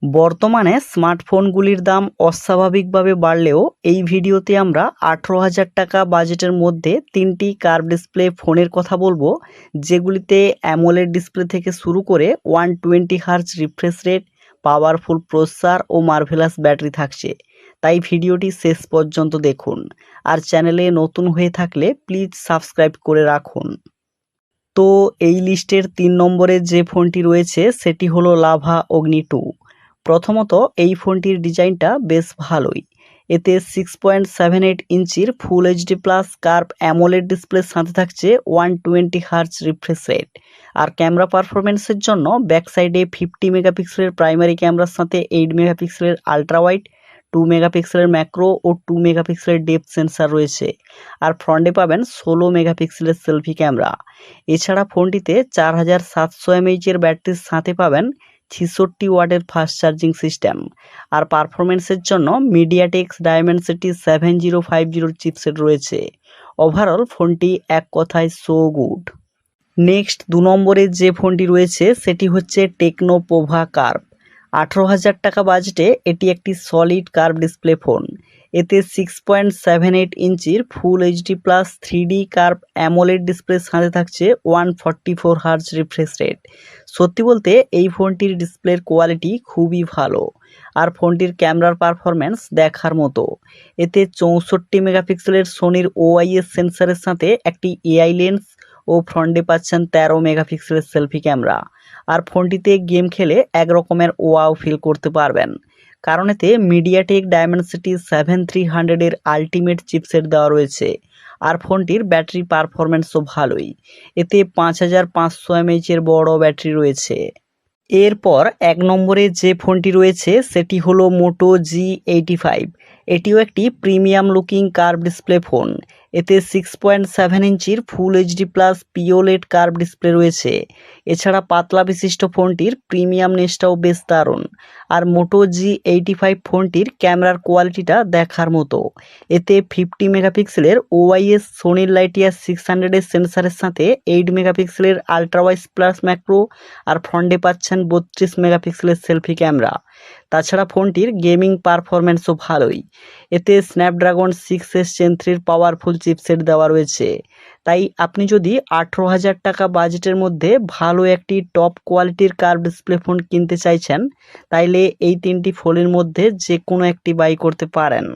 বর্তমানে স্মার্টফোনগুলির দাম অস্বাভাবিকভাবে বাড়লেও এই ভিডিওতে আমরা 18,000 টাকা বাজেটের মধ্যে তিনটি কার্ভ ডিসপ্লে ফোনের কথা বলবো, যেগুলিতে অ্যামোলেড ডিসপ্লে থেকে শুরু করে 120 hertz refresh rate, powerful processor ও মার্ভেলাস ব্যাটারি থাকছে। তাই ভিডিওটি শেষ পর্যন্ত দেখুন। আর চ্যানেলে নতুন হয়ে থাকলে প্লিজ সাবস্ক্রাইব করে রাখুন। তো এই লিস্টের 3 নম্বরে যে ফোনটি রয়েছে সেটি হলো লাভা অগ্নি 2। প্রথমত এই ফোনটির ডিজাইনটা বেশ ভালোই। এতে 6.78 ইঞ্চির full HD plus curve AMOLED ডিসপ্লের সাথে থাকছে 120 হার্জ রিফ্রেশ রেট। আর ক্যামেরা পারফরমেন্সের জন্য ব্যাক সাইডে 50 মেগাপিক্সেলের প্রাইমারি ক্যামেরার সাথে 8 মেগাপিক্সেলের আলট্রা ওয়াইড, 2 মেগাপিক্সেলের ম্যাক্রো ও 2 মেগাপিক্সেলের ডেপথ সেন্সার রয়েছে। আর ফ্রন্টে পাবেন 16 মেগাপিক্সেলের সেলফি ক্যামেরা। এছাড়া ফোনটিতে 4700 এমএইচের ব্যাটারির সাথে পাবেন 66 ওয়াটের ফাস্ট চার্জিং সিস্টেম। আর পারফরমেন্সের জন্য মিডিয়াটেক ডায়মেনসিটি 7050 চিপসেট রয়েছে। ওভারঅল ফোনটি এক কথায় সো গুড। নেক্সট 2 নম্বরে যে ফোনটি রয়েছে সেটি হচ্ছে টেকনো পোভা কার্ভ। 18,000 টাকা বাজেটে এটি একটি সলিড কার্ভ ডিসপ্লে ফোন। এতে 6.78 ইঞ্চির full HD plus 3D curve AMOLED ডিসপ্লের সাথে থাকছে 144 হার্জ রিফ্রেশ রেট। সত্যি বলতে এই ফোনটির ডিসপ্লের কোয়ালিটি খুবই ভালো। আর ফোনটির ক্যামেরার পারফরমেন্স দেখার মতো। এতে 64 মেগাপিক্সেলের সোনির ওআইএস সেন্সারের সাথে একটি এআই লেন্স ও ফ্রন্টে পাচ্ছেন 13 মেগাপিক্সেলের সেলফি ক্যামেরা। আর ফোনটিতে গেম খেলে এক রকমের ওয়াও ফিল করতে পারবেন, কারণ এতে মিডিয়াটেক ডায়মেনসিটি 7300 আলটিমেট চিপসেট দেওয়া রয়েছে। আর ফোনটির ব্যাটারি পারফরমেন্সও ভালোই। এতে 5500 এমএইচের বড় ব্যাটারি রয়েছে। এরপর 1 নম্বরে যে ফোনটি রয়েছে সেটি হলো মোটো G85। এটিও একটি premium looking curve display phone. এতে 6.7 ইঞ্চির full HD plus POLED curve display রয়েছে। এছাড়া পাতলা বিশিষ্ট ফোনটির প্রিমিয়ামনেসটাও বেশ দারুণ। আর মোটো G85 ফোনটির ক্যামেরার কোয়ালিটিটা দেখার মতো। এতে 50 মেগাপিক্সেলের ওআইএস সোনির লাইটিয়া 600 এর সেন্সারের সাথে 8 মেগাপিক্সেলের আলট্রা ওয়াইড প্লাস ম্যাক্রো। আর ফ্রন্টে পাচ্ছেন 32 মেগাপিক্সেলের সেলফি ক্যামেরা। তাছাড়া ফোনটির গেমিং পারফরমেন্সও ভালোই। এতে Snapdragon 6S Gen 3 powerful chipset দেওয়া রয়েছে। তাই আপনি যদি 18,000 টাকা বাজেটের মধ্যে ভালো একটি টপ কোয়ালিটির কার্ভ ডিসপ্লে ফোন কিনতে চাইছেন, তাইলে এই 3টি ফোনের মধ্যে যে কোনো একটি বাই করতে পারেন।